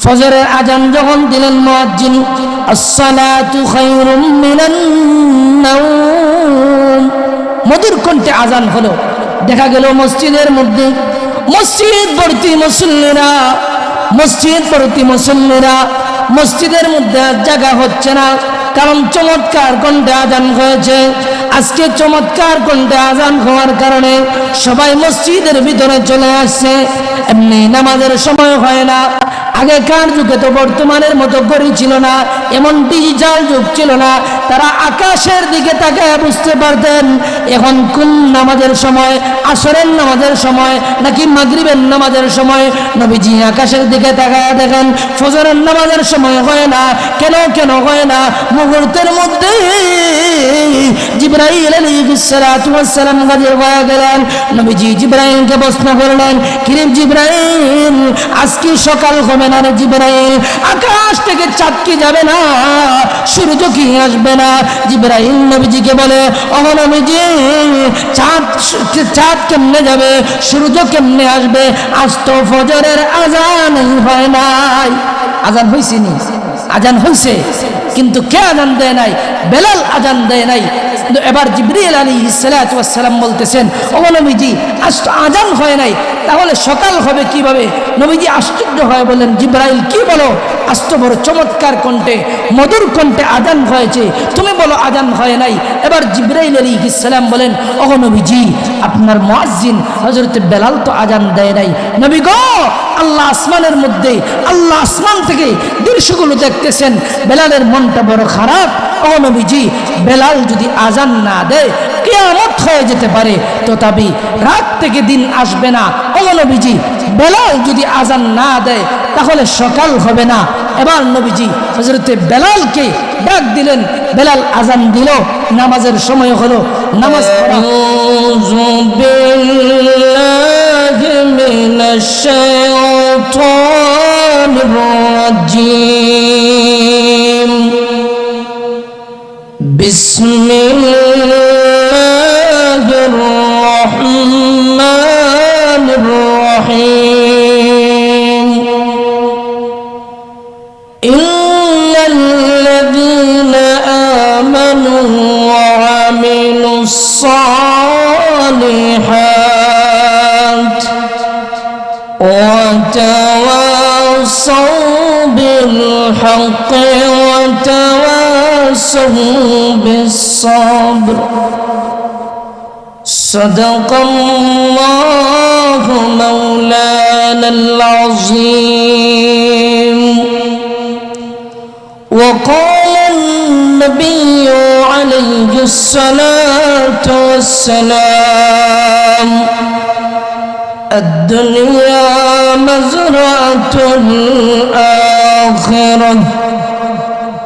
ফজরের আজান যখন দিলেন মুয়াজ্জিন, আসসালাতু খায়রুম মিনান নাওম, মধুর কণ্ঠে আজান হলো। দেখা গেল মসজিদের মধ্যে মসজিদ ভর্তি মুসল্লিরা, মসজিদের মধ্যে জায়গা হচ্ছে না, কারণ চমৎকার কণ্ঠে আজান হয়েছে। আজকে চমৎকার কণ্ঠে আজান হওয়ার কারণে সবাই মসজিদের ভিতরে চলে আসছে। এমনি নামাজের সময় হয় না। আগেকার যুগে তো বর্তমানের মতো ঘড়ি ছিল না, এমন ডিজিটাল যুগ ছিল না। তারা আকাশের দিকে তাকায় বুঝতে পারতেন এখন কোন নামাজের সময়, আসরের নামাজের সময় নাকি মাগরিবের নামাজের সময়। নবীজি আকাশের দিকে তাকায় দেখেন ফজরের নামাজের সময় হয় না। কেন হয় না? মুহূর্তের মধ্যে জিবরাইল আলাইহিস সালাতু ওয়াস সালাম হাজির হয়ে গেলেন। নবীজি জিবরাইলকে প্রশ্ন করলেন, কিরে জিবরাইল, আজকে সকাল হবে না রে জিবরাইল? আকাশ থেকে চাঁদ কি যাবে না? সূর্য কি আসবে না? জিবরাইল নবীজিকে বলে, ও নবীজি, চাঁদ কেমনে যাবে, সূর্য কেমনে আসবে? আজ তো ফজরের আজানই হয় নাই। আজান হইছে নি? আজান হইছে, কিন্তু কে আজান দেয় নাই? বেলাল আজান দেয় নাই। এবার জিবরিল আলাইহিস সালাতু ওয়াস সালাম বলতেছেন, ও নবীজি, আজ তো আজান হয় নাই, তাহলে সকাল হবে কিভাবে? নবীজি আশ্চর্য হয়ে বলেন, জিবরাইল কি বলো? আজ তো বড় চমৎকার কণ্ঠে, মধুর কণ্ঠে আজান হয়েছে, তুমি বলো আজান হয় নাই। এবার জিবরাইল আলাইহিস সালাম বলেন, ও নবীজি, আপনার মুয়াজ্জিন হযরত বেলাল তো আজান দেয় নাই। নবী গো, আল্লাহ আসমানের মধ্যে, আল্লাহ আসমান থেকে দৃশ্যগুলো দেখতেছেন, বেলালের মনটা বড় খারাপ। ও নবীজি, বেলাল যদি আজান না দেয় কিয়ামত হয়ে যেতে পারে, তথাপি রাত থেকে দিন আসবে না। ও নবীজি, বেলাল যদি আজান না দেয় তাহলে সকাল হবে না। এবার নবীজি হযরতে বেলালকে ডাক দিলেন, বেলাল আজান দিল, নামাজের সময় হলো। নামাজ আউযু বিল্লাহি মিনাশ শাইতানির রাজীম, বিসমিল্লাহির রহমানির রহিম। ইন্নাল্লাযীনা আমানু ওয়া আমিলুস সালিহাত ওয়া তাওয়াসাউ বিল হাক্কি ওয়া তাওয়াসাউ বিস সাবর। সাদাকাল্লাহু মাওলানাল আযীম। وقال النبي عليه الصلاة والسلام: الدنيا مزرعة الآخرة،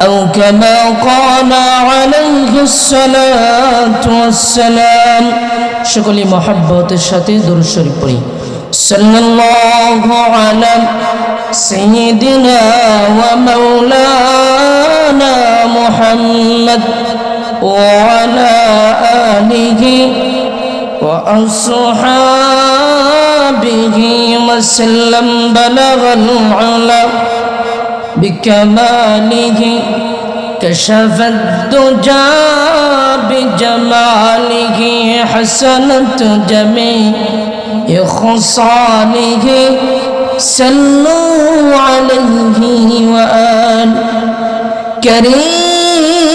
أو كما قال عليه الصلاة والسلام। সকলে মহব্বতের সাথে দরুদ শরীফ পড়ি। সাল্লাল্লাহু আলা সাইয়্যিদিনা ওয়া মাওলানা মুহাম্মদ ওয়া আলা আলিহি ওয়া আসহাবিহি ওয়া সাল্লাম। বালাগাল উলা বিকামালিহি কাশাফাদ দুজা বিজামালিহি হাসানাত জামি'i খুসালিহি। সাল্লু আলাইহি ওয়া আল কারীমুস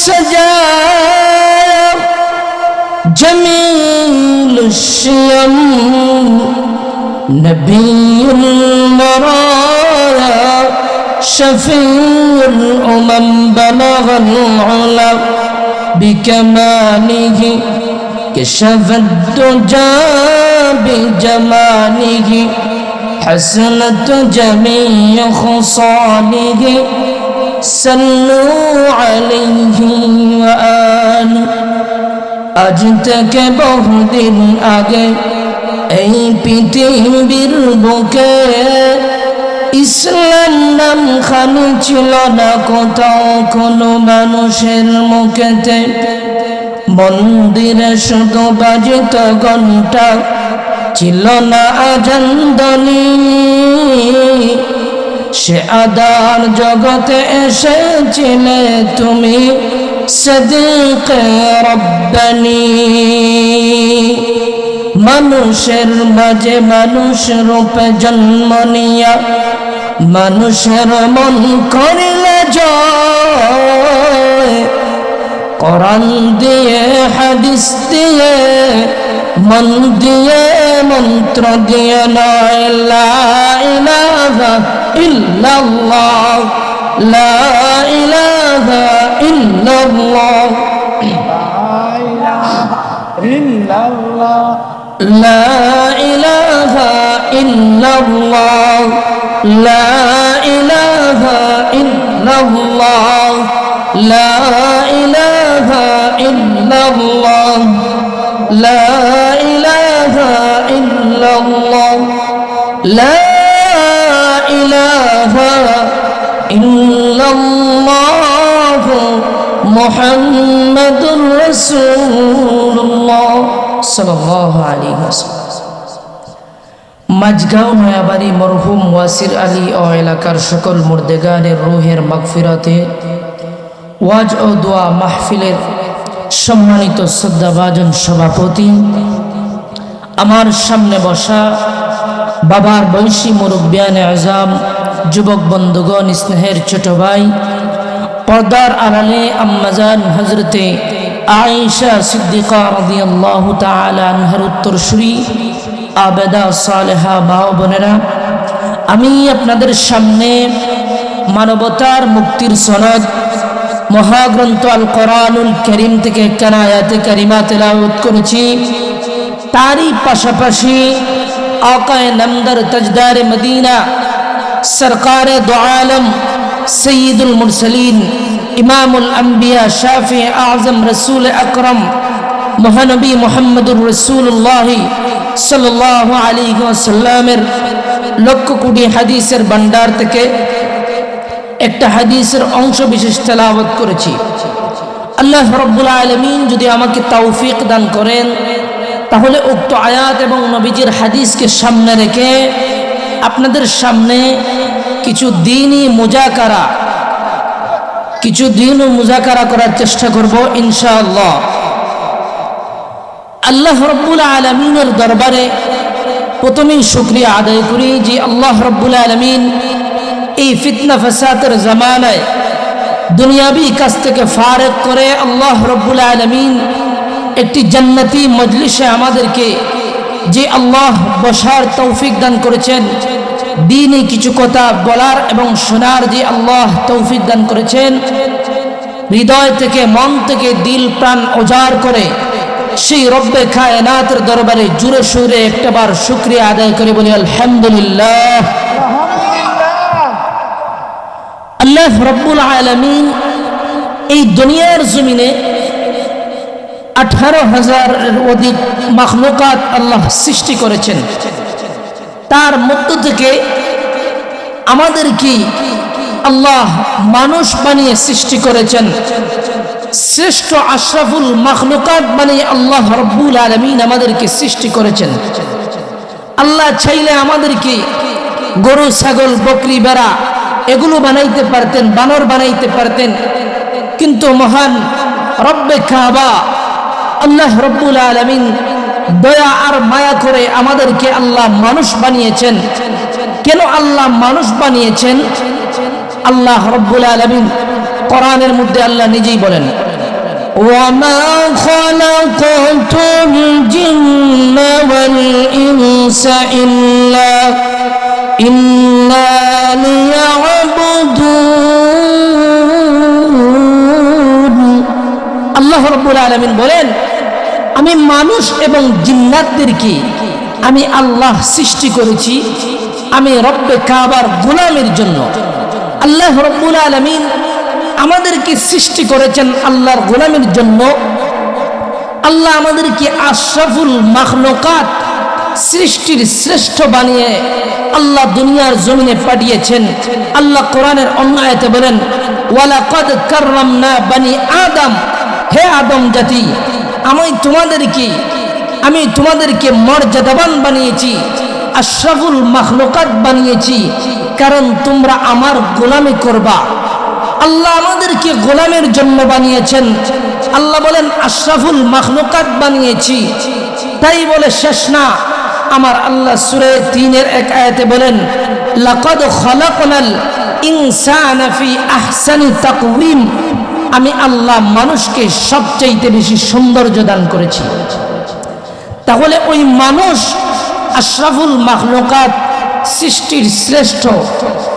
সাজার জামিলুশ শিয়াম নবিয়ুল বারায়া শফিউল উমাম। বালাগাল উলা বিকামালিহি কাশাফাদ দুজা বিজামালিহি حسنت جميع خصاله. صلوا عليه وآله। আজ থেকে বহুদিন আগে এই পৃথিবীর বুকে ইসলাম নাম খালি ছিল না কোথাও কোনো মানুষের মুখেতে। মন্দিরে শুধু বাজিত ঘণ্টা, ছিল না আজান ধ্বনি। সে আদার জগতে এসেছিলে তুমি সিদ্দিকে রব্বানী। মানুষের মাঝে মানুষ রূপে জন্ম নিয়া মানুষের মন করিলে জয়, কোরআন দিয়ে হাদিস দিয়ে মন দিয়ে মন্ত্র দিয়ে নয়। লা ইলাহা ইল্লাল্লাহ, লা ইলাহা ইল্লাল্লাহ, লা ইলাহা ইল্লাল্লাহ, লা ইলাহা ইল্লাল্লাহ, লা ইলাহা ইল্লাল্লাহ, লা ইলাহা ইল্লাল্লাহ, লা ইলাহা ইল্লাল্লাহ মুহাম্মাদুর রাসূলুল্লাহ সাল্লাল্লাহু আলাইহি ওয়াসাল্লাম। মাঝগাঁও নয়াবাড়ি মরহুম ওয়াসির আলী ও এলাকার সকল মুর্দেগানের রুহের মাগফিরাতে ওয়াজ ও দোয়া মাহফিলের সম্মানিত শ্রদ্ধাভাজন সভাপতি, আমার সামনে বসা বাবার বয়সী মুরব্বিয়ানে আজম, যুবক বন্ধুগণ, স্নেহের ছোট ভাই, পর্দার আড়ালে আম্মাজান হজরতে আয়েশা সিদ্দিকা রাদিয়াল্লাহু তাআলা আনহার উত্তরসূরি আবেদা সালেহা মা ও বোনেরা, আমি আপনাদের সামনে মানবতার মুক্তির সনদ মহাগ্রন্থ আল কোরআনুল কারীম থেকে একখানা আয়াতে কারিমা তেলাওয়াত করেছি। তারই পাশাপাশি আকায়ে নামদার তাজদারে মদিনা সরকারে দো আলম সৈয়দুল মুরসলিন ইমামুল আম্বিয়া শাফি আজম রসুল আকরম মহানবী মুহাম্মদুর রাসূলুল্লাহ সাল্লাল্লাহু আলাইহি ওয়াসাল্লামের লক্ষ কোটি হাদিসের ভান্ডার থেকে একটা হাদিসের অংশ বিশেষ তেলাওয়াত করেছি। আল্লাহ রাব্বুল আলামিন যদি আমাকে তৌফিক দান করেন, তাহলে উক্ত আয়াত এবং নবীজির হাদিসকে সামনে রেখে আপনাদের সামনে কিছু দিনই মুজাকারা করার চেষ্টা করব ইনশাআল্লাহ। আল্লাহ রাব্বুল আলামিনের দরবারে প্রথমেই শুকরিয়া আদায় করি যে আল্লাহ রাব্বুল আলামিন এই ফিতনা ফাসাদের জামানায় দুনিয়াবি কাজ থেকে ফারেক করে আল্লাহ রাব্বুল আলামিন একটি জান্নাতি মজলিসে আমাদেরকে যে আল্লাহ বসার তৌফিক দান করেছেন, দিনে কিছু কথা বলার এবং শোনার যে আল্লাহ তৌফিক দান করেছেন, হৃদয় থেকে মন থেকে দিল প্রাণ উজাড় করে সেই রব্বে কায়নাতের দরবারে জুড়ে সুরে একটাবার শুকরিয়া আদায় করে বলি আলহামদুলিল্লাহ। আল্লাহ রাব্বুল আলামিন এই দুনিয়ার জমিনে 18,000-এর অধিক মাখলুকাত আল্লাহ সৃষ্টি করেছেন। তার মধ্য থেকে আমাদেরকে আল্লাহ মানুষ বানিয়ে সৃষ্টি করেছেন। শ্রেষ্ঠ আশরাফুল মাখলুকাত বানিয়ে আল্লাহ রাব্বুল আলামিন আমাদেরকে সৃষ্টি করেছেন। আল্লাহ চাইলে আমাদেরকে গরু, ছাগল, বকরি, ভেড়া এগুলো বানাইতে পারতেন, বানর বানাইতে পারতেন, কিন্তু মহান রব্বে কাবা আল্লাহ রাব্বুল আলামিন দয়া আর মায়া করে আমাদেরকে আল্লাহ মানুষ বানিয়েছেন। কেন আল্লাহ মানুষ বানিয়েছেন? আল্লাহ রাব্বুল আলামিন কোরআনের মধ্যে আল্লাহ নিজেই বলেন, ওয়ামা খালাকাতুল জিন্না ওয়াল ইনসা ইল্লা লিয়াবুদুন। আল্লাহ রাব্বুল আলামিন বলেন, আমি মানুষ এবং জিন্নাতদেরকে আমি আল্লাহ সৃষ্টি করেছি আমি রব্বে কাবার গোলামের জন্য। আল্লাহ রাব্বুল আলামিন আমাদেরকে সৃষ্টি করেছেন আল্লাহর গোলামের জন্য। আল্লাহ আমাদেরকে আশরাফুল মাখলুকাত সৃষ্টির শ্রেষ্ঠ বানিয়ে আল্লাহ দুনিয়ার জমিনে পাঠিয়েছেন। আল্লাহ কোরআনের অন্য আয়াতে বলেন, ওয়ালাকাদ কাররামনা বানি আদম, হে আদম জাতি, আমি তোমাদেরকে মর্যাদাবান বানিয়েছি। আশরাফুল মাখলুকাত বানিয়েছি কারণ তোমরা আমার গোলামি করবা। আল্লাহ আমাদেরকে গোলামের জন্য বানিয়েছেন। আল্লাহ বলেন আশরাফুল মাখলুকাত বানিয়েছি, তাই বলে শেষ না। আমার আল্লাহ সূরা 3 এক আয়াতে বলেন লাকাদ খালাকনাল ইনসানা ফি আহসানি তাকওয়িম, আমি আল্লাহ মানুষকে সবচাইতে বেশি সৌন্দর্য দান করেছি। তাহলে ওই মানুষ আশরাফুল মাখলুকাত, সৃষ্টির শ্রেষ্ঠ,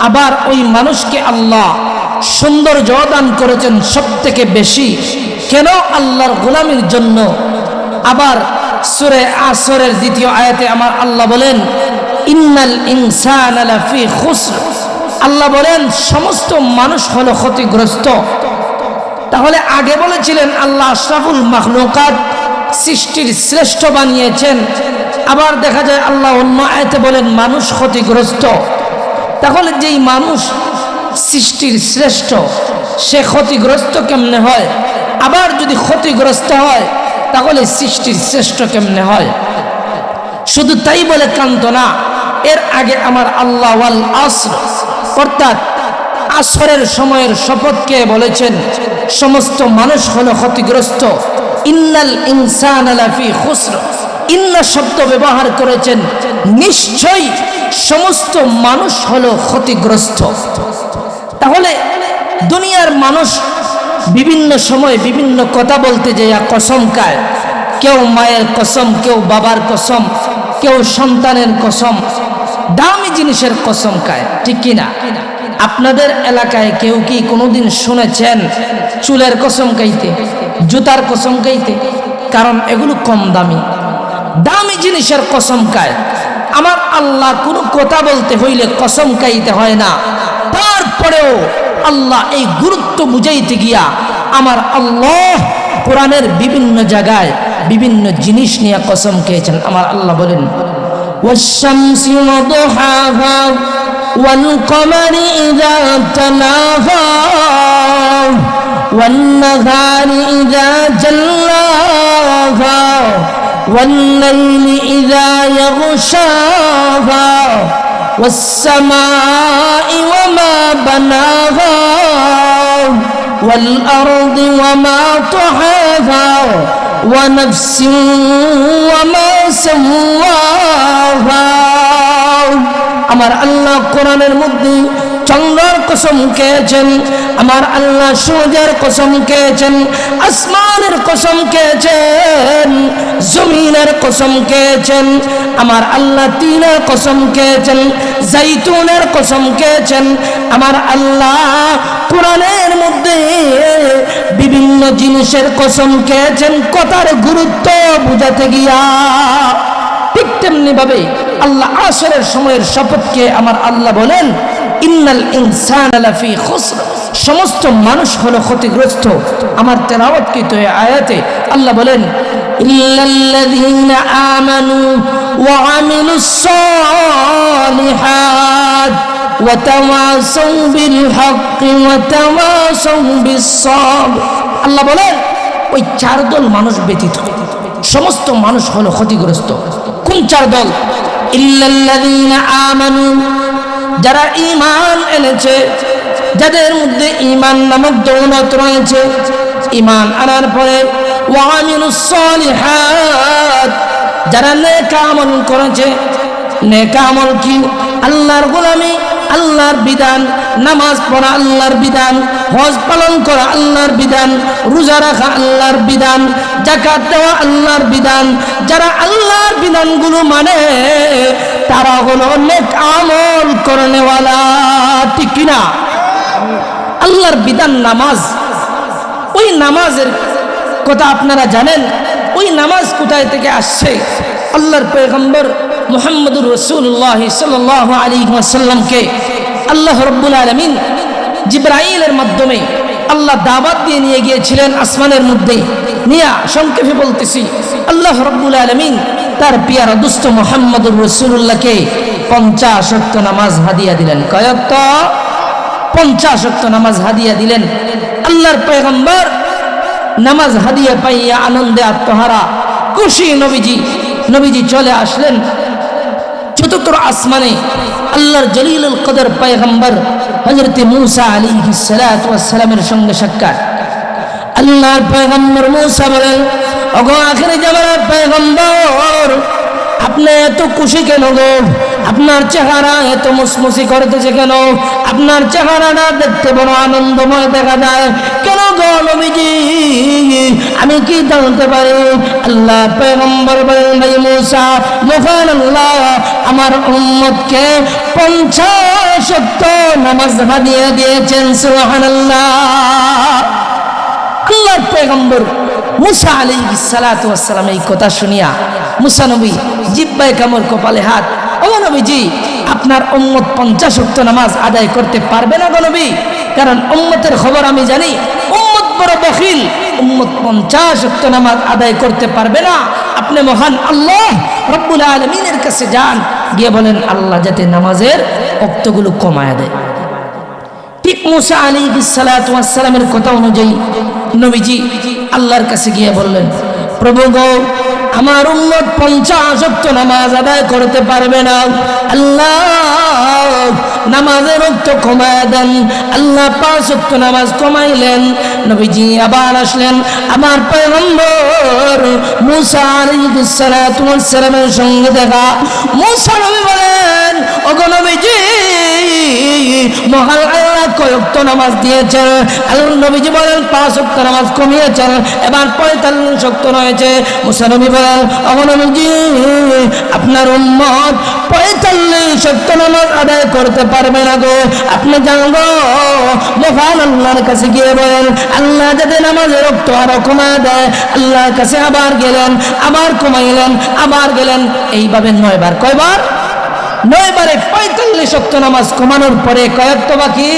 আবার ওই মানুষকে আল্লাহ সৌন্দর্য দান করেছেন সবথেকে বেশি। কেন? আল্লাহর গোলামির জন্য। আবার সূরা আসরের 2 আয়াতে আমার আল্লাহ বলেন ইন্নাল ইনসানা লাফি খুসর, আল্লাহ বলেন সমস্ত মানুষ হলো ক্ষতিগ্রস্ত। তাহলে আগে বলেছিলেন আল্লাহ আশরাফুল মাখলুকাত, সৃষ্টির শ্রেষ্ঠ বানিয়েছেন, আবার দেখা যায় আল্লাহ অন্য আয়াতে বলেন মানুষ ক্ষতিগ্রস্ত। তাহলে যেই মানুষ সৃষ্টির শ্রেষ্ঠ সে ক্ষতিগ্রস্ত কেমনে হয়? আবার যদি ক্ষতিগ্রস্ত হয় তাহলে সৃষ্টির শ্রেষ্ঠ কেমনে হয়? শুধু তাই বলে কান্ত না, এর আগে আমার আল্লাহ ওয়াল আসর, অর্থাৎ আসরের সময়ের শপথকে বলেছেন সমস্ত মানুষ হলো ক্ষতিগ্রস্ত। ইন্নাল ইনসানা লাফি খুসর, ইন্না শব্দ ব্যবহার করেছেন, নিশ্চয়ই সমস্ত মানুষ হলো ক্ষতিগ্রস্ত। তাহলে দুনিয়ার মানুষ বিভিন্ন সময় বিভিন্ন কথা বলতে যায় কসম খায়, কেউ মায়ের কসম, কেউ বাবার কসম, কেউ সন্তানের কসম, দামি জিনিসের কসম খায়, ঠিক কিনা? আপনাদের এলাকায় কেউ কি কোনোদিন শুনেছেন চুলের কসম খাইতে, জুতার কসম খাইতে? কারণ এগুলো কম দামি, দামি জিনিসের কসম খায়। আমার আল্লাহ কোনো কথা বলতে হইলে কসম খাইতে হয় না, তারপরেও আল্লাহ এই গুরুত্ব বুঝাইতে গিয়া আমার আল্লাহ কোরআনের বিভিন্ন জায়গায় বিভিন্ন জিনিস নিয়ে কসম খেয়েছেন। আমার আল্লাহ বলেন ওয়াশ-শামসি ওয়া দুহাহা ওয়াল কমারি ইযা তালাহা ওয়ান নাহারি ইযা জাল্লাহা ওয়াল লাইলি ইযা ইয়াগশাহা والسماء وما بناها والأرض وما طحاها ونفس وما سواها। আমার আল্লাহ কোরআনের মধ্যে চন্দ্রের কসম খেয়েছেন, আমার আল্লাহ সূর্যের কসম খেয়েছেন, আসমানের কসম খেয়েছেন, জমিনের কসম খেয়েছেন, আমার আল্লাহ তিনের কসম খেয়েছেন, জাইতুনের কসম খেয়েছেন। আমার আল্লাহ কোরআনের মধ্যে বিভিন্ন জিনিসের কসম খেয়েছেন কথার গুরুত্ব বুঝাতে গিয়া। ঠিক তেমনি ভাবে আল্লাহ আসরের সময়ের শপথকে আমার আল্লাহ বলেন ইন্নাল ইনসানা লাফি খুসর, সমস্ত মানুষ হলো ক্ষতিগ্রস্ত। আমার তেলাওয়াতকৃত এই আয়াতে আল্লাহ বলেন ইল্লাল্লাযীনা আমানু ওয়া আমিলুস সালিহাত ওয়া তাওয়াসাউ বিল হাক্কি ওয়া তাওয়াসাউ বিস সাবর। আল্লাহ বলেন ওই 4 দল মানুষ ব্যতীত সমস্ত মানুষ হলো ক্ষতিগ্রস্ত। কোন 4 দল? ইল্লাল্লাযীনা আমানু, যারা ঈমান এনেছে, যাদের মধ্যে ঈমান নামক দৌলত রয়েছে, ঈমান আনার পরে ওয়া আমিলুস সালিহাত, যারা নেক আমল করেছে। নেক আমল কি? আল্লাহর গোলামি, আল্লাহর বিধান, নামাজ পড়া আল্লাহর বিধান, হজ পালন করা আল্লাহর বিধান, রোজা রাখা আল্লাহর বিধান, যাকাত দেওয়া আল্লাহর বিধান। যারা আল্লাহর বিধানগুলো মানে তারা হলো নেক আমল করনেওয়ালা, ঠিক কিনা? আল্লাহর বিধান নামাজ, ওই নামাজের কথা আপনারা জানেন। ওই নামাজ কোথায় থেকে আসছে? আল্লাহর পয়গম্বর মুহাম্মদুর রাসূলুল্লাহ সাল্লাল্লাহু আলাইহি ওয়াসাল্লামকে আল্লাহ রাব্বুল আলামিন জিবরাইলের মাধ্যমে আল্লাহ দাওয়াত দিয়ে নিয়ে গিয়েছিলেন আসমানের মধ্যে। নিয়া সংক্ষেপে বলতেছি, আল্লাহ রাব্বুল আলামিন তার পিয়ারা দুস্থ মুহাম্মদুর রাসূলুল্লাহকে 50 ওয়াক্ত নামাজ হাদিয়া দিলেন। কয়ত? 50 ওয়াক্ত নামাজ হাদিয়া দিলেন। আল্লাহর পয়গম্বর নামাজ হাদিয়া পাইয়া আনন্দে আত্মহারা খুশি নবীজি চলে আসলেন। চতুর্থ আসমানে আল্লাহর জলিলুল কদর পয়গম্বর হযরত মূসা আলাইহিস সালাতু ওয়াস সালামের সঙ্গে সাক্ষাৎ। আল্লাহর পয়গম্বর মূসা বলেন, ওগো আখিরি জামানার পয়গম্বর, আপনি এত খুশি কেন গো? আপনার চেহারা এত মুসমুসি করতেছে কেন? আপনার চেহারাটা দেখতে বড় আনন্দময় দেখা যায় কেন গো নবীজি? আমি কি জানতে পারি? আল্লাহ পয়গম্বর বলেন, ভাই মূসা, মহান আল্লাহ আমার উম্মতকে 50 ওয়াক্ত নামাজ বানিয়ে দিয়েছেন। সুবহানাল্লাহ। আল্লাহর পয়গম্বর মূসা আলাইহিস সালাতু ওয়াস সালাম এই কথা শুনিয়া মূসা নবী জিহ্বায় কামড়, কপালে হাত, ও নবীজি আপনার উম্মত 50 ওয়াক্ত নামাজ আদায় করতে পারবে না গো নবী? কারণ উম্মতের খবর আমি জানি, উম্মত বড় বখিল, উম্মত 50 ওয়াক্ত নামাজ আদায় করতে পারবে না। আপনি মহান আল্লাহ রব্বুল আলামিনের কাছে যান, গিয়ে বলেন আল্লাহ যাতে নামাজের ওয়াক্তগুলো কমায় দেয়। ঠিক মূসা আলাইহিস সালাতু ওয়াস সালামের কথা অনুযায়ী নবীজি আল্লাহর কাছে গিয়ে বললেন, প্রভু গো, আমার উম্মত 50 ওয়াক্ত নামাজ আদায় করতে পারবে না, আল্লাহ নামাজের ওয়াক্ত কমায় দেন। আল্লাহ 5 ওয়াক্ত নামাজ কমাইলেন। নবীজি আবার আসলেন, আমার পয়গম্বর মূসা আলাইহিস সালাতু ওয়াস সালামের সঙ্গে দেখা। মূসা নবী বলেন, ওগো নবীজি, মহান আল্লাহ কয় ওয়াক্ত নামাজ দিয়েছেন? আল্লাহ নবীজি বলেন 5 ওয়াক্ত নামাজ কমিয়েছেন, এবার 45 ওয়াক্ত রয়েছে। মূসা নবী বলেন, ওগো নবীজি, আপনার উম্মত 45 ওয়াক্ত নামাজ আদায় করতে পারবে না গো। আপনি যান গো মহান আল্লাহর কাছে গিয়ে বলেন আল্লাহ যাতে নামাজের ওয়াক্ত আরো কমায় দেয়। আল্লাহর কাছে আবার গেলেন, আবার কমাইলেন, আবার গেলেন, এইভাবে 9 বার। কয়বার? 9 বারে 45 ওয়াক্ত নামাজ কমানোর পরে কয় ওয়াক্ত বাকি?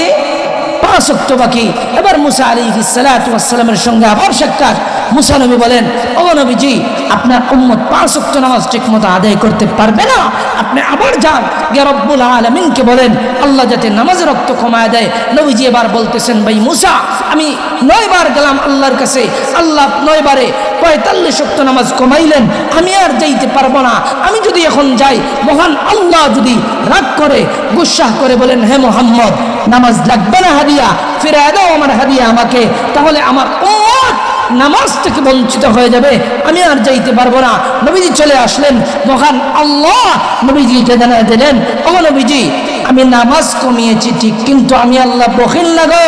5 ওয়াক্ত বাকি। এবার মূসা আলাইহিস সালাতু ওয়াস সালামের সঙ্গে আবার সাক্ষাৎ। মূসা নবী বলেন, ও নবীজি, আপনার উম্মত 5 ওয়াক্ত নামাজ ঠিকমতো আদায় করতে পারবে না। আপনি আবার যান, ইয়া রব্বুল আলামিনকে বলেন আল্লাহ যাতে নামাজের ওয়াক্ত কমায় দেয়। নবীজি এবার বলতেছেন, ভাই মূসা, আমি 9 বার গেলাম আল্লাহর কাছে, আল্লাহ 9 বারে 45 ওয়াক্ত নামাজ কমাইলেন, আমি আর যাইতে পারবো না। আমি যদি এখন যাই, মহান আল্লাহ যদি রাগ করে, গুসা করে বলেন, হে মুহাম্মদ, নামাজ লাগবে না, হাদিয়া ফিরায় দাও আমার হাদিয়া আমাকে, তাহলে আমার উম্মত নামাজ থেকে বঞ্চিত হয়ে যাবে, আমি আর যাইতে পারবো না। নবীজি চলে আসলেন, মহান আল্লাহ নবীজিকে জানায় দিলেন, ও নবীজি, আমি নামাজ কমিয়েছি ঠিক, কিন্তু আমি আল্লাহ বখিল না গো,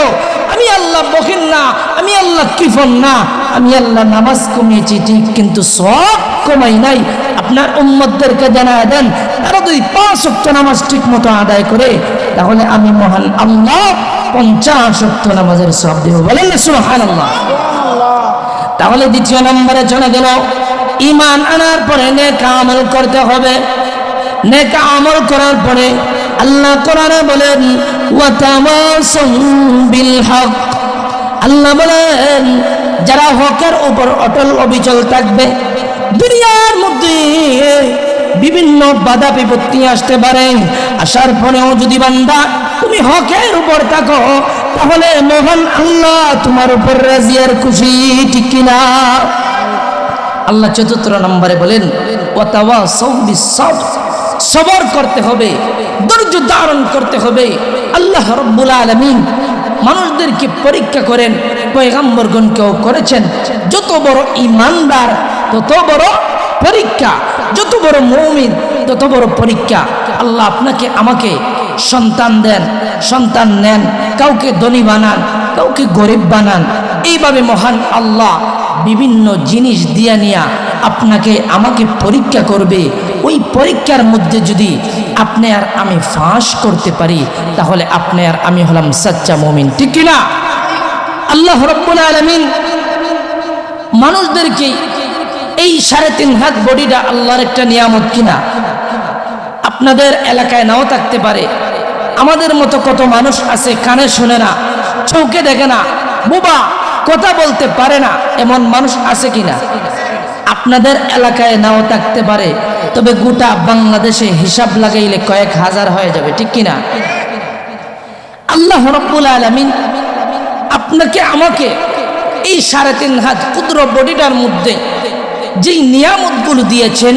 আমি আল্লাহ বখিল না, আমি আল্লাহ কিফন না, আমি আল্লাহ নামাজ কমিয়েছি ঠিক, কিন্তু সব কমাই নাই। আপনার উম্মতদেরকে জানায় দেন, তারা যদি 5 ওয়াক্ত নামাজ ঠিক মতো আদায় করে, তাহলে আমি মহান আল্লাহ 50 ওয়াক্ত নামাজের সওয়াব দেব। বলেন না সুবহানাল্লাহ। তাহলে দ্বিতীয় নম্বরে চলে গেল, ঈমান আনার পরে নেক আমল করতে হবে। নেক আমল করার পরে আল্লাহ কোরআনে বলেন, ওয়াতাওয়াসাউ বিল হক। আল্লাহ বলেন, যারা হকের উপর অটল অবিচল থাকবে, দুনিয়ার মধ্যে বিভিন্ন বাধা বিপত্তি আসতে পারে, আসার পরেও যদি বান্দা তুমি হকের উপর থাকো, তাহলে মহান আল্লাহ তোমার উপর রাজি আর খুশি, ঠিক কিনা? আল্লাহ ৪র্থ নম্বরে বলেন, ওয়াতাওয়াসাউ বিস সাবর। সবর করতে হবে, ধৈর্য ধারণ করতে হবে। আল্লাহ রাব্বুল আলামিন মানুষদেরকে পরীক্ষা করেন, পয়গম্বরগণকেও করেছেন। যত বড় ঈমানদার তত বড় পরীক্ষা, যত বড় মুমিন তত বড় পরীক্ষা। আল্লাহ আপনাকে আমাকে সন্তান দেন, সন্তান নেন, কাউকে ধনী বানান, কাউকে গরিব বানান, এইভাবে মহান আল্লাহ বিভিন্ন জিনিস দিয়া নিয়া আপনাকে আমাকে পরীক্ষা করবে। ওই পরীক্ষার মধ্যে যদি আপনি আর আমি ফাঁস করতে পারি, তাহলে আপনি আর আমি হলাম সাচ্চা মুমিন, ঠিক কিনা? আল্লাহ রাব্বুল আলামিন মানুষদেরকে এই 3.5 হাত বডিটা আল্লাহর একটা নিয়ামত কিনা? আপনাদের এলাকায় নাও থাকতে পারে। আমাদের মতো কত মানুষ আছে, কানে শোনে না, চোখে দেখে না, বোবা, কথা বলতে পারে না, এমন মানুষ আছে কিনা? আপনাদের এলাকায় নাও থাকতে পারে, তবে গোটা বাংলাদেশে হিসাব লাগাইলে কয়েক হাজার হয়ে যাবে, ঠিক কিনা? আল্লাহ রাব্বুল আলামিন আপনাকে আমাকে এই 3.5 হাত ক্ষুদ্র বডিটার মধ্যে যেই নিয়ামতগুলো দিয়েছেন,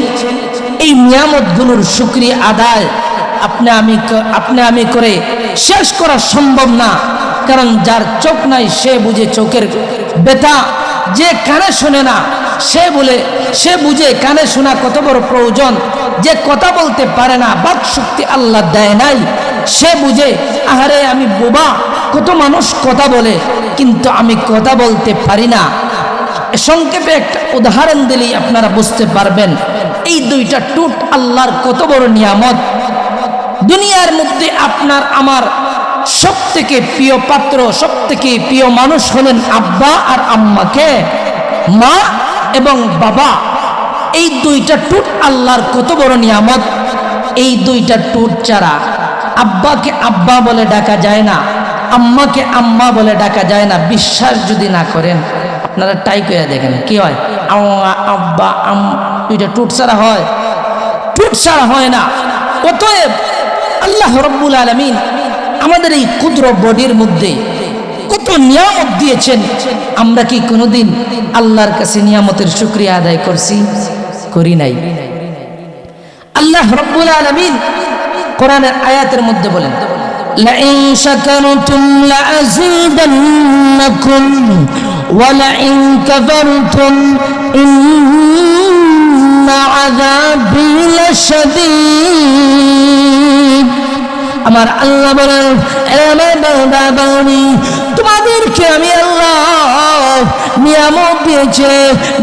এই নিয়ামতগুলোর শুকরিয়া আদায় আপনি আমি করে শেষ করা সম্ভব না। কারণ যার চোখ নাই সে বুঝে চোখের ব্যথা, যে কানে শোনে না সে বুঝে কানে শোনা কত বড় প্রয়োজন। যে কথা বলতে পারে না, বাক শক্তি আল্লাহ দেয় নাই, সে বুঝে আহারে আমি বোবা, কত মানুষ কথা বলে কিন্তু আমি কথা বলতে পারি না। সংক্ষেপে একটা উদাহরণ দিলেই আপনারা বুঝতে পারবেন এই দুইটা টুট আল্লাহর কত বড় নিয়ামত। দুনিয়ার মধ্যে আপনার আমার সব থেকে প্রিয় পাত্র, সব থেকে প্রিয় মানুষ হলেন আব্বা আর আম্মাকে, মা এবং বাবা। এই দুইটা টুট আল্লাহর কত বড় নিয়ামত। এই দুইটা টুট ছাড়া আব্বাকে আব্বা বলে ডাকা যায় না, আম্মাকে আম্মা বলে ডাকা যায় না। বিশ্বাস যদি না করেন আপনারা ট্রাই করে দেখেন কি হয়। আব্বা দুইটা টুট ছাড়া হয়? টুট ছাড়া হয় না। অতএব আল্লাহ রব্বুল আলামিন আমাদের এই ক্ষুদ্র বডির মধ্যে কত নিয়ামত দিয়েছেন, আমরা কি কোনোদিন আল্লাহর কাছে নিয়ামতের শুকরিয়া আদায় করছি? করি নাই। আল্লাহ রব্বুল আলামিন কোরআনের আয়াতের মধ্যে বলেন, লাইন শাকারতুম লাযীদান্নাকুম ওয়া লাইন কাফারতুম ইন্না আযাবী লাশাদীদ। আমার আল্লাহ বলেন, আমার বান্দা বান্দি, তোমাদেরকে আমি আল্লাহ নিয়ামত দিয়েছে,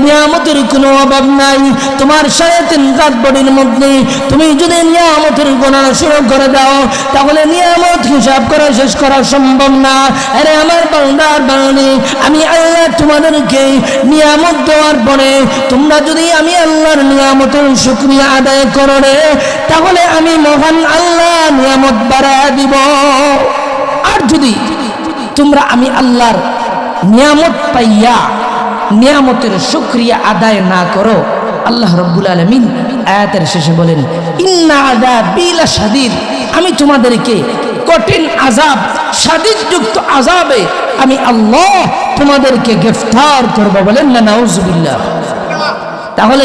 নিয়ামতের কোনো অভাব নাই। তোমার 3.5 রাত বডির মধ্যে তুমি যদি নিয়ামতের গণনা শুরু করে দাও তাহলে নিয়ামত হিসাব করা শেষ করা সম্ভব না। আরে আমার বান্দার বান্দি, আমি আল্লাহ তোমাদেরকে নিয়ামত দেওয়ার পরে তোমরা যদি আমি আল্লাহর নিয়ামতের শুকরিয়া আদায় করো রে, তাহলে আমি মহান আল্লাহ নিয়ামত বাড়ায় দিব। আর যদি তোমরা আমি আল্লাহর নিয়ামত পাইয়া নিয়ামতের শুকরিয়া আদায় না করো, আল্লাহ রব্বুল আলামিন আয়াতের শেষে বলেন, ইন্না আযাবী লাশাদীদ, আমি তোমাদেরকে কঠিন আযাব, শাদীদযুক্ত আযাবে আমি আল্লাহ তোমাদেরকে গ্রেফতার করব। বলেন না নাউজুবিল্লাহ। তাহলে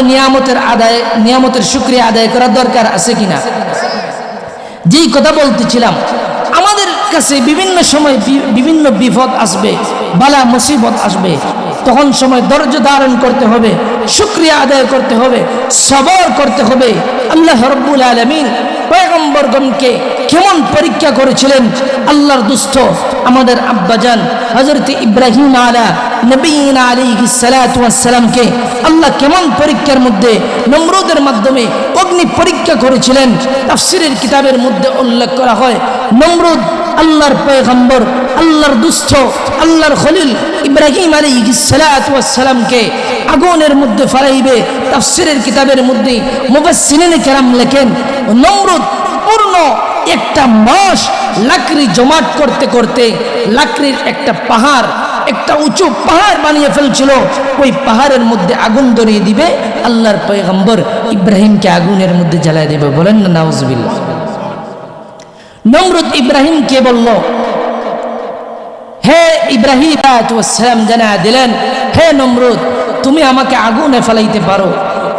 নিয়ামতের শুকরিয়া আদায় করার দরকার আছে কিনা? যেই কথা বলতেছিলাম, আমাদের কাছে বিভিন্ন সময় বিভিন্ন বিপদ আসবে, বালা মুসিবত আসবে, তখন সময় ধৈর্য ধারণ করতে হবে, শুকরিয়া আদায় করতে হবে, সবর করতে হবে। আল্লাহ রাব্বুল আলামিন পয়গম্বরগণকে কেমন পরীক্ষা করেছিলেন। আল্লাহর দুস্থ আমাদের আব্বাজান হযরত ইব্রাহিম নবীনা আলাইহিস সালাতু ওয়াস সালামকে আল্লাহ কেমন পরীক্ষার মধ্যে নমরুদের মাধ্যমে অগ্নি পরীক্ষা করেছিলেন। তাফসীরের কিতাবের মধ্যে উল্লেখ করা হয়, নমরুদ আল্লাহর পয়গম্বর, আল্লাহর দুস্থ, আল্লাহর খলিল ইব্রাহিম আলাইহিস সালাতু ওয়াস সালামকে আগুনের মধ্যে ফেলাইবে। তাফসীরের কিতাবের মধ্যে মুফাসসিরিনে কেরাম লেখেন, নমরুদ পূর্ণ একটা মাস লাকড়ি জমাট করতে করতে লাকড়ির একটা পাহাড়, একটা উঁচু পাহাড় বানিয়ে ফেলছিল। ওই পাহাড়ের মধ্যে আগুন ধরিয়ে দিবে, আল্লাহর পয়গম্বর ইব্রাহিমকে আগুনের মধ্যে জ্বালায় দেবে। বলেন না নাউজুবিল্লাহ। নমরুদ ইব্রাহিমকে বলল, হে ইব্রাহিম সালাম জানা দিলেন, হে নমরুদ, তুমি আমাকে আগুনে ফেলাইতে পারো,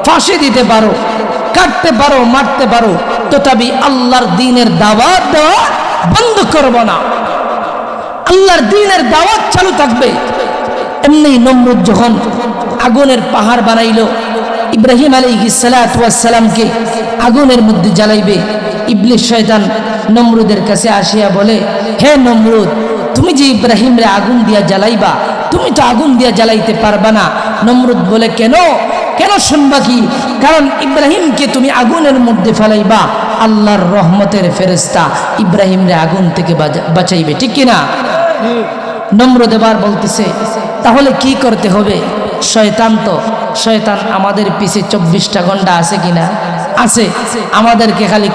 ফাঁসি দিতে পারো, কাটতে পারো, মারতে পারো, তথাপি আল্লাহর দ্বীনের দাওয়াত দেওয়া বন্ধ করব না। আল্লাহর দ্বীনের দাওয়াত চালু থাকবে। এমনি নমরুদ যখন আগুনের পাহাড় বানাইল, ইব্রাহিম আলাইহিস সালাতু ওয়াস সালামকে আগুনের মধ্যে জ্বালাইবে, ইবলিস শয়তান নমরুদের কাছে আসিয়া বলে, হে নমরুদ, তুমি যে ইব্রাহিমরে আগুন দিয়া জ্বালাইবা, তুমি তো আগুন দিয়া জ্বালাইতে পারবা না। নমরুদ বলে, কেন কেন শুনবা কি? কারণ ইব্রাহিমকে তুমি আগুনের মধ্যে ফেলাইবা, আল্লাহর রহমতের ফেরেশতা ইব্রাহিমরে আগুন থেকে বাঁচাইবে, ঠিক কিনা? নমরুদ এবার বলতেছে, তাহলে কি করতে হবে? শয়তান আমাদের পিছে 24টা ঘন্টা আছে কিনা? আছে। আমাদেরকে খালি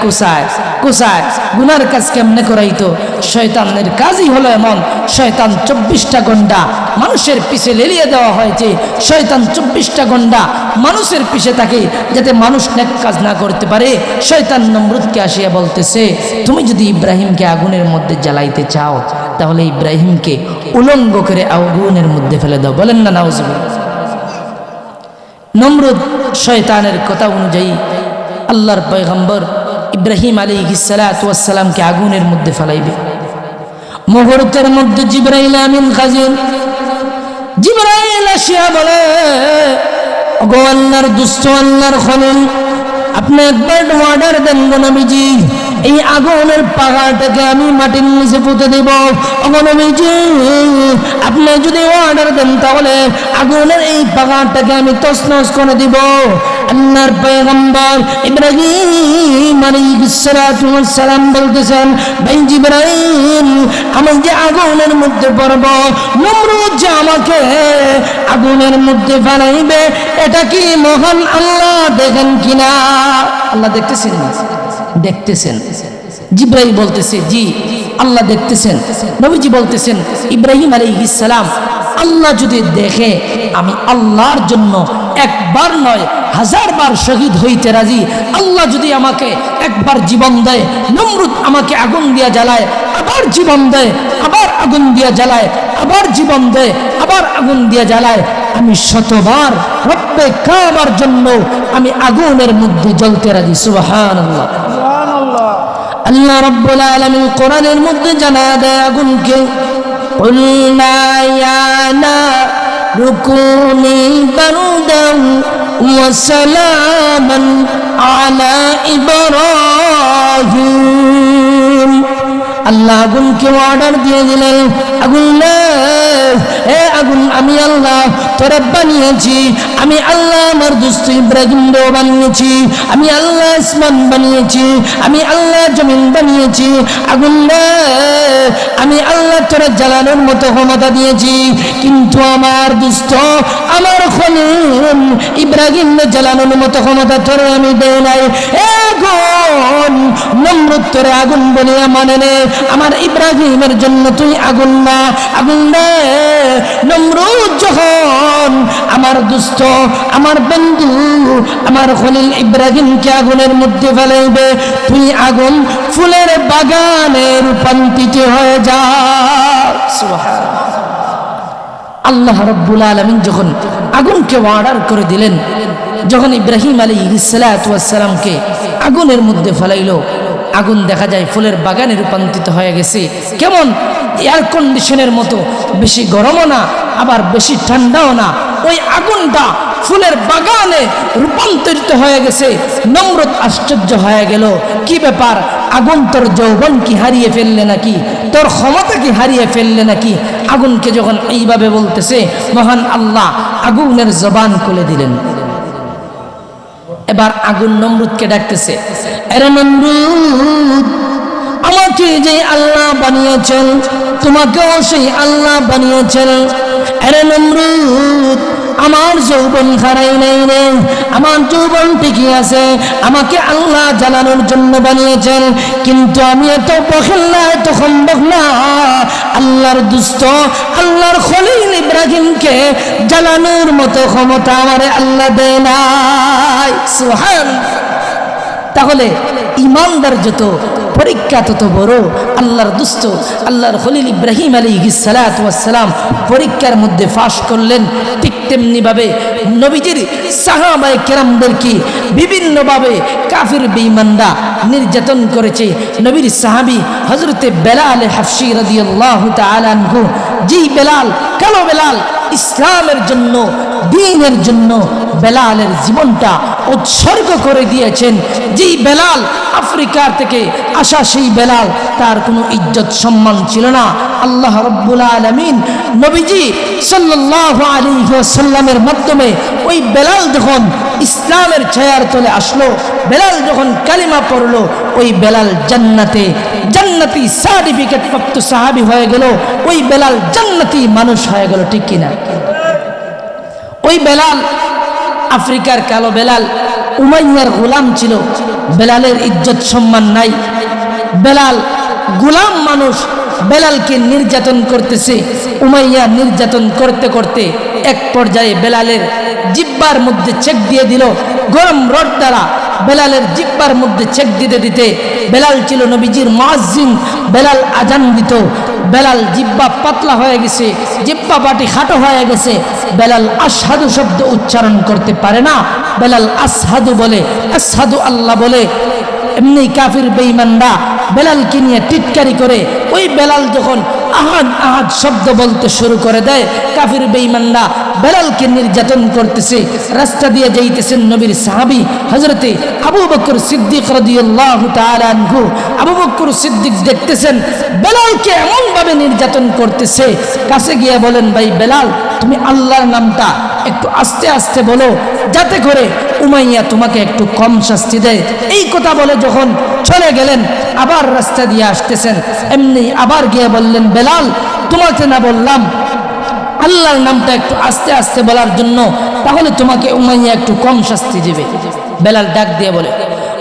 কুসায় গুনার কাজ কেমনে করাইতো। শয়তানের কাজই হলো এমন, শয়তান 24টা ঘন্টা মানুষের পিছে লেলিয়ে দেওয়া হয়েছে। শয়তান 24টা ঘন্টা মানুষের পিছে থাকে যাতে মানুষ নেক কাজ না করতে পারে। শয়তান নমরুদকে আসিয়া বলতেছে, তুমি যদি ইব্রাহিমকে আগুনের মধ্যে জ্বালাইতে চাও তাহলে ইব্রাহিমকে উলঙ্গ করে আগুনের মধ্যে ফেলে দাও। বলেন না নাউজুবিল্লাহ। নমরুদ শয়তানের কথা অনুযায়ী আল্লাহর পয়গম্বর ইব্রাহিম আলাইহিস সালাতু ওয়াস সালামকে আগুনের মধ্যে ফেলাইবে। মুহূর্তের মধ্যে জিবরাইল আমিন হাজির। জিবরাইল আসিয়া বলে, ওগো আল্লাহর দুষ্ট, আল্লাহর খলিল, আপনি একবার অর্ডার দেন গো নবীজি, এই আগুনের পাহাড়টাকে আমি মাটির নিচে পুঁতে দেব। ওগো নবীজি, আপনি যদি অর্ডার দেন তাহলে আগুনের এই পাহাড়টাকে আমি তছনছ করে দিব। আল্লাহর পয়গম্বর ইব্রাহিম আলাইহিস সালাতু ওয়াস সালাম বলতেছেন, ভাই জিবরাইল, আমি যে আগুনের মধ্যে পড়ব, নমরুদ যে আমাকে আগুনের মধ্যে ফেলাইবে, এটা কি মহান আল্লাহ দেখেন কিনা? আল্লাহ দেখতেছেন? দেখতেছেন। জিবরাইল বলতেছে, জি আল্লাহ দেখতেছেন। নবীজি বলতেছেন, ইব্রাহিম আলাইহিস সালাম, আল্লাহ যদি দেখে আমি আল্লাহর জন্য একবার নয় 1000 বার শহীদ হইতে রাজি। আল্লাহ যদি আমাকে একবার জীবন দেয়, নমরুদ আমাকে আগুন দিয়া জ্বালায়, আবার জীবন দেয়, আবার আগুন দিয়া জ্বালায়, আবার জীবন দেয়, আবার আগুন দিয়া জ্বালায়, আমি শতবার রব্বে কাবার জন্য আমি আগুনের মধ্যে জ্বলতে রাজি। সুবহানাল্লাহ। আল্লাহ রাব্বুল আলামিন কোরআনের মধ্যে জানায় দেয় আগুনকে, কুলনা ইয়া নারু কুনি বারদান ওয়া সালামান আলা ইব্রাহিম। আল্লাহ আগুনকে অর্ডার দিয়ে দিলেন, আগুন এ আগুন, আমি আল্লাহ তোরে বানিয়েছি, আমি আল্লাহ আমার দুষ্ট ইব্রাহিমকেও বানিয়েছি, আমি আল্লাহ আসমান বানিয়েছি, আমি আল্লাহ জমিন বানিয়েছি। আগুন আমি আল্লাহ তোরে জ্বালানোর মতো ক্ষমতা দিয়েছি, কিন্তু আমার দুষ্ট, আমার খলিল ইব্রাহিমকে জ্বালানোর মতো ক্ষমতা তোরে আমি দেই নাই। আগুন, নমরুদ তোরে আগুন বলিয়া মানে নে, আমার ইব্রাহিমের জন্য তুই আগুন না। আগুন নমরুদ যখন আমার দুষ্ট, আমার বন্ধু, আমার খলিল ইব্রাহিমকে আগুনের মধ্যে ফেলাইবে, তুই আগুন ফুলের বাগানে রূপান্তরিত হয়ে যা। সুবহানাল্লাহ। আল্লাহ রাব্বুল আলামিন যখন আগুনকে অর্ডার করে দিলেন, যখন ইব্রাহিম আলাইহিস সালাতু ওয়াস সালামকে আগুনের মধ্যে ফেলাইলো, আগুন দেখা যায় ফুলের বাগানে রূপান্তরিত হয়ে গেছে। কেমন? এয়ার কন্ডিশনের মতো, বেশি গরমও না আবার বেশি ঠান্ডাও না, ওই আগুনটা ফুলের বাগানে রূপান্তরিত হয়ে গেছে। নমরুদ আশ্চর্য হয়ে গেল, কি ব্যাপার, আগুন তোর যৌবন কি হারিয়ে ফেললে নাকি, তোর ক্ষমতা কি হারিয়ে ফেললে নাকি? আগুনকে যখন এইভাবে বলতেছে, মহান আল্লাহ আগুনের জবান খুলে দিলেন। এবার আগুন নমরুদকে ডাকতেছে, আরে নমরুদ, আমাকে যে আল্লাহ বানিয়েছেন তোমাকেও সেই আল্লাহ বানিয়েছেন। আরে নমরুদ, আমার যৌবন হারাই নাই রে, আমার যৌবন ঠিকই আছে, আমাকে আল্লাহ জ্বালানোর জন্য বানিয়েছেন, কিন্তু আমি এত বখিল না, এত সম্ভব না, আল্লাহর দুষ্ট, আল্লাহর খলিল ইব্রাহিমকে জ্বালানোর মতো ক্ষমতা আমারে আল্লাহ দেয় নাই। সুবহানাল্লাহ। তাহলে ইমানদার যত পরীক্ষা তত বড়। আল্লাহর দুষ্ট, আল্লাহর খলিল ইব্রাহিম আলাইহিস সালাতু ওয়াস সালাম পরীক্ষার মধ্যে পাশ করলেন। ঠিক তেমনিভাবে নবীজির সাহাবায়ে কেরামদেরকে বিভিন্নভাবে কাফির বেঈমানরা নির্যাতন করেছে। নবীর সাহাবী হযরতে বেলাল হাফসি রাদিয়াল্লাহু তাআলা আনহু, যেই বেলাল, কালো বেলাল, ইসলামের জন্য, দ্বীনের জন্য বেলালের জীবনটা উৎসর্গ করে দিয়েছেন। যেই বেলাল আফ্রিকার থেকে আসা, সেই বেলাল, তার কোনো ইজ্জত সম্মান ছিল না। আল্লাহ রাব্বুল আলামিন নবীজি সাল্লাল্লাহু আলাইহি ওয়াসাল্লামের মাধ্যমে ওই বেলাল যখন ইসলামের ছায়ার তলে আসলো, বেলাল যখন কালিমা পড়লো, ওই বেলাল জান্নাতি সার্টিফিকেট প্রাপ্ত সাহাবী হয়ে গেল, ওই বেলাল জান্নাতি মানুষ হয়ে গেল। ঠিক কিনা? ওই বেলাল, আফ্রিকার কালো বেলাল, উমাইয়ার গোলাম ছিল। বেলালের ইজ্জত সম্মান নাই, বেলাল গোলাম মানুষ, বেলালকে নির্যাতন করতেছে। উমাইয়া নির্যাতন করতে করতে এক পর্যায়ে বেলালের জিব্বার মধ্যে চেক দিয়ে দিল গরম রড দ্বারা। বেলালের জিব্বার মধ্যে চেক দিতে দিতে, বেলাল ছিল নবীজির মুয়াজ্জিন, বেলাল আজান দিত। বেলাল জিব্বা পাতলা হয়ে গেছে, জিব্বা পাটি খাটো হয়ে গেছে। বেলাল আশহাদু শব্দ উচ্চারণ করতে পারে না, বেলাল আসহাদু বলে, আসহাদু আল্লাহ বলে। এমনি কাফির বেঈমানরা বেলালকে নিয়ে টিটকারি করে। ওই বেলাল যখন আহাদ আহাদ শব্দ বলতে শুরু করে দেয়, কাফির বেঈমানরা বেলালকে নির্যাতন করতেছে। রাস্তা দিয়ে যাইতেছেন নবীর সাহাবী হযরতে আবু বকর সিদ্দিক রাদিয়াল্লাহু তাআলা আনহু। আবু বকর সিদ্দিক দেখতেছেন বেলালকে এমন ভাবে নির্যাতন করতেছে, কাছে গিয়ে বলেন, ভাই বেলাল, তুমি আল্লাহর নামটা একটু আস্তে আস্তে বলো, যাতে করে উমাইয়া তোমাকে একটু কম শাস্তি দেয়। এই কথা বলে যখন চলে গেলেন, আবার রাস্তা দিয়ে আসতেছেন, এমনি আবার গিয়ে বললেন, বেলাল, তোমাকে না বললাম আল্লাহর নামটা একটু আস্তে আস্তে বলার জন্য, তাহলে তোমাকে উমাইয়া একটু কম শাস্তি দেবে। বেলাল ডাক দিয়ে বলে,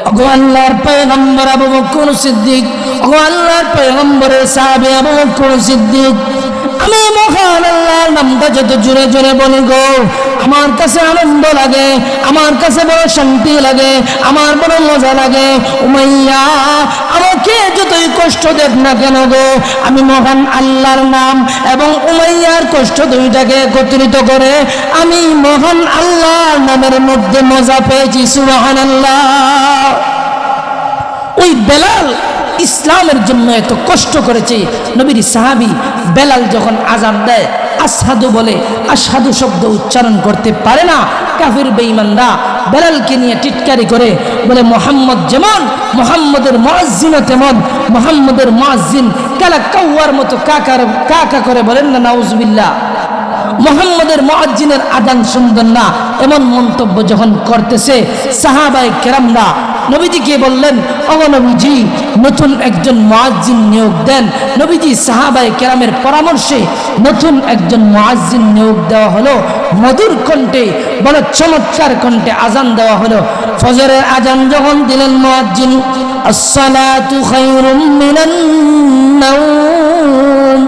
ওগো আল্লাহর পয়গম্বর আবু বকর সিদ্দিক, ওগো আল্লাহর পয়গম্বরের সাহাবী আবু বকর সিদ্দিক, আমি মহান আল্লাহর নামটা যত জোরে জোরে বলি গো, আমার কাছে আনন্দ লাগে, আমার কাছে বড় শান্তি লাগে, আমার বড় মজা লাগে। উমাইয়া আমাকে যতই কষ্ট দেখ না কেন গো, আমি মহান আল্লাহর নাম এবং উমাইয়ার কষ্ট দুইটাকে একত্রিত করে আমি মহান আল্লাহর নামের মধ্যে মজা পেয়েছি। সুবহানাল্লাহ। ওই বেলাল ইসলামের জন্য এত কষ্ট করেছে। নবীর সাহাবী বেলাল যখন আযান দেয়, আশহাদু বলে, আশহাদু শব্দ উচ্চারণ করতে পারে না। কাফির বেঈমানরা বেলালকে নিয়ে টিটকারি করে, বলে মুহাম্মদ যেমন মুহাম্মদের মুয়াজ্জিনও তেমন। মুহাম্মদের মুয়াজ্জিন কালা কাওয়ার মতো কাকা করে বলেন না, নাউজুবিল্লাহ। মুহাম্মদের মুয়াজ্জিনের আযান সুন্দর না, এমন মন্তব্য যখন করতেছে, সাহাবায়ে কেরামরা নবীজিকে বললেন, ও নবীজি, নতুন একজন মুয়াজ্জিন নিয়োগ দেন। নবীজি সাহাবায়ে কেরামের পরামর্শে নতুন একজন মুয়াজ্জিন নিয়োগ দেওয়া হলো। মধুর কণ্ঠে, বড় চমৎকার কণ্ঠে আযান দেওয়া হলো। ফজরের আযান যখন দিলেন মুয়াজ্জিন, আসসালাতু খায়রুম মিনান নাওম,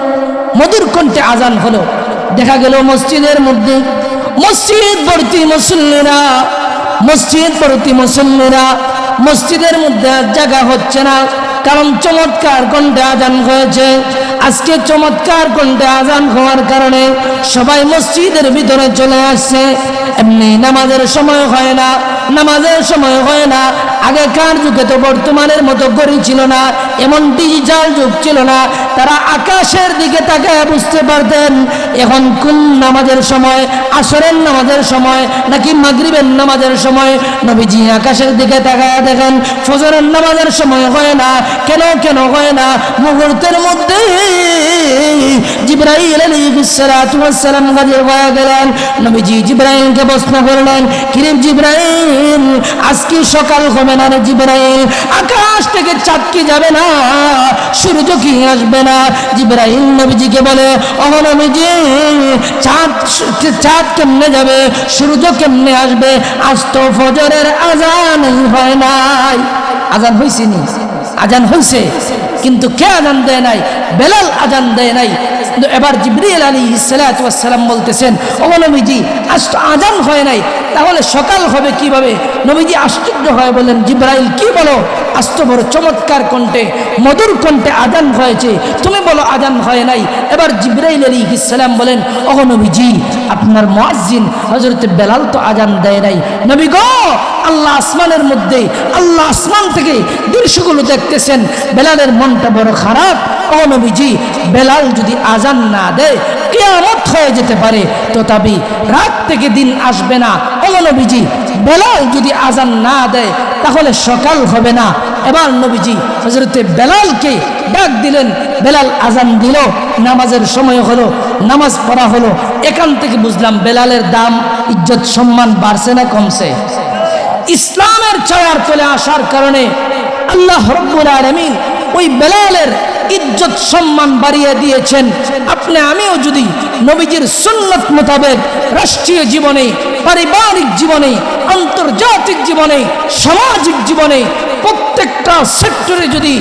মধুর কণ্ঠে আযান হলো। দেখা গেল মসজিদের মধ্যে মসজিদ ভর্তি মুসল্লিরা, মসজিদ ভর্তি মুসল্লিরা, মসজিদের মধ্যে জায়গা হচ্ছে না, কারণ চমৎকার কণ্ঠে আযান হয়েছে। আজকে চমৎকার কণ্ঠে আযান হওয়ার কারণে সবাই মসজিদের ভিতরে চলে আসছে। এমনি নামাজের সময় হয় না, নামাজের সময় হয় না। আগেকার যুগে তো বর্তমানের মতো ঘড়ি ছিল না, এমন ডিজিটাল যুগ ছিল না। তারা আকাশের দিকে তাকায় বুঝতে পারতেন এখন কোন নামাজের সময়, আসরের নামাজের সময় নাকি মাগরিবের নামাজের সময়। নবীজি আকাশের দিকে তাকায় দেখেন ফজরের নামাজের সময় হয় না। কেন হয় না? মুহূর্তের মধ্যে জিবরাইল আলাইহিস সালাতু ওয়াস সালাম হাজির হয়ে গেলেন। নবীজি জিবরাইলকে প্রশ্ন করলেন, কিরে জিবরাইল, আজকে সকাল হবে না রে জিবরাইল? আকাশ থেকে চাঁদ কি যাবে না? সূর্য কি আসবে না? জিবরাইল নবীজিকে বলে, ও নবীজি, চাঁদ কেমনে যাবে, সূর্য কেমনে আসবে? আজ তো ফজরের আযানই হয় নাই। আযান হইছে নি? আযান হইছে, কিন্তু কে আযান দেয় নাই? বেলাল আযান দেয় নাই। এবার জিবরাইল আলাইহিস সালাতু ওয়াস সালাম বলতেছেন, ও নবীজি, আজ তো আযান হয় নাই, তাহলে সকাল হবে কিভাবে? নবীজি আশ্চর্য হয়ে বলেন, জিবরাইল কি বলো? আজ তো বড় চমৎকার কণ্ঠে, মধুর কণ্ঠে আযান হয়েছে, তুমি বলো আযান হয় নাই। এবার জিবরাইল আলাইহিস সালাম বলেন, ও নবীজি, আপনার মুয়াজ্জিন হযরত বেলাল তো আযান দেয় নাই। নবী গো, আল্লাহ আসমানের মধ্যে, আল্লাহ আসমান থেকে দৃশ্যগুলো দেখতেছেন, বেলালের মনটা বড় খারাপ। ও নবীজি, বেলাল যদি আযান না দেয় কিয়ামত হয়ে যেতে পারে, তথাপি রাত থেকে দিন আসবে না। ও নবীজি, বেলাল যদি আযান না দেয় তাহলে সকাল হবে না। এবার নবীজি হযরতে বেলালকে ডাক দিলেন। বেলাল আযান দিল, নামাজের সময় হলো, নামাজ পড়া হলো। এখান থেকে বুঝলাম বেলালের দাম, ইজ্জত, সম্মান বাড়ছে না কমছে? ইসলামের ছায়ার তলে আসার কারণে আল্লাহ রাব্বুল আলামিন ওই বেলালের ইজ্জত সম্মান বাড়িয়ে দিয়েছেন। আপনি আমিও যদি নবীজির সুন্নাত মোতাবেক রাষ্ট্রীয় জীবনে, পারিবারিক জীবনে, আন্তর্জাতিক জীবনে, সামাজিক জীবনে, প্রত্যেকটা সেক্টরে যদি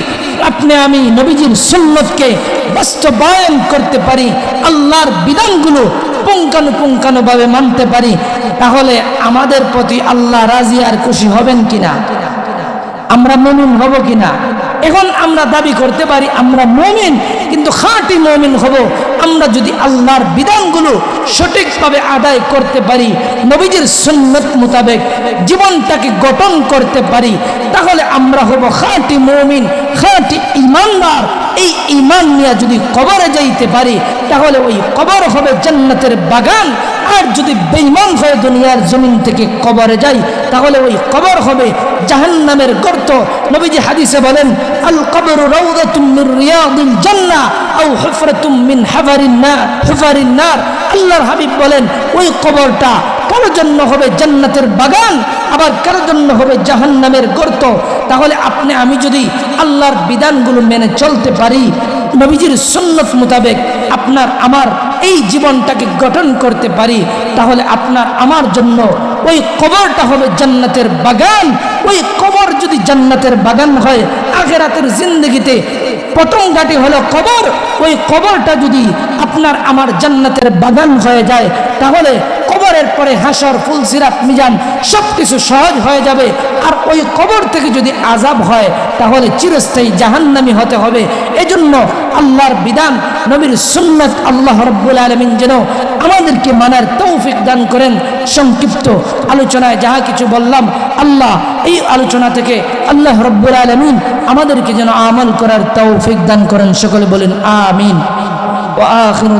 আপনি আমি নবীজির সুন্নাতকে বাস্তবায়ন করতে পারি, আল্লাহর বিধানগুলো পুঙ্খানুপুঙ্খানুভাবে মানতে পারি, তাহলে আমাদের প্রতি আল্লাহ রাজি আর খুশি হবেন কিনা, আমরা মুমিন হব কিনা? এখন আমরা দাবি করতে পারি আমরা মুমিন, কিন্তু খাঁটি মুমিন হব আমরা যদি আল্লাহর বিধানগুলো সঠিকভাবে আদায় করতে পারি, নবীজির সুন্নাত মোতাবেক জীবনটাকে গঠন করতে পারি, তাহলে আমরা হব খাঁটি মুমিন, খাঁটি ঈমানদার। এই ঈমান নিয়ে যদি কবরে যাইতে পারি, তাহলে ওই কবর হবে জান্নাতের বাগান। আর যদি বেঈমান হয়ে দুনিয়ার জমিন থেকে কবরে যাই, তাহলে ওই কবর হবে জাহান্নামের গর্ত। নবীজি হাদিসে বলেন, আল কবরু রাউদাতুম মির রিয়াদিল জান্নাহ আও হুফরাতুম মিন হুফারিন নার। আল্লাহর হাবিব বলেন, ওই কবরটা কারোর জন্য হবে জান্নাতের বাগান, আবার কারোর জন্য হবে জাহান্নামের গর্ত। তাহলে আপনি আমি যদি আল্লাহর বিধানগুলো মেনে চলতে পারি, নবীজির সুন্নাত মোতাবেক আপনার আমার এই জীবনটাকে গঠন করতে পারি, তাহলে আপনার আমার জন্য ওই কবরটা হবে জান্নাতের বাগান। ওই কবর যদি জান্নাতের বাগান হয়, আখিরাতের জিন্দেগিতে প্রথম ঘাটি হলো কবর। ওই কবরটা যদি আপনার আমার জান্নাতের বাগান হয়ে যায়, তাহলে কবরের পরে হাসর, ফুলসিরাত, মিজান সবকিছু সহজ হয়ে যাবে। আর ওই কবর থেকে যদি আযাব হয়, তাহলে চিরস্থায়ী জাহান্নামী হতে হবে। এজন্য আল্লাহর বিধান, নবীর সুন্নাত আল্লাহ রাব্বুল আলামিন যেন আমাদেরকে মানার তৌফিক দান করেন। সংক্ষিপ্ত আলোচনায় যাহা কিছু বললাম, আল্লাহ এই আলোচনা থেকে আল্লাহ রাব্বুল আলামিন আমাদেরকে যেন আমল করার তৌফিক দান করেন। সকলে বলেন আমিন। ওয়া আখিরু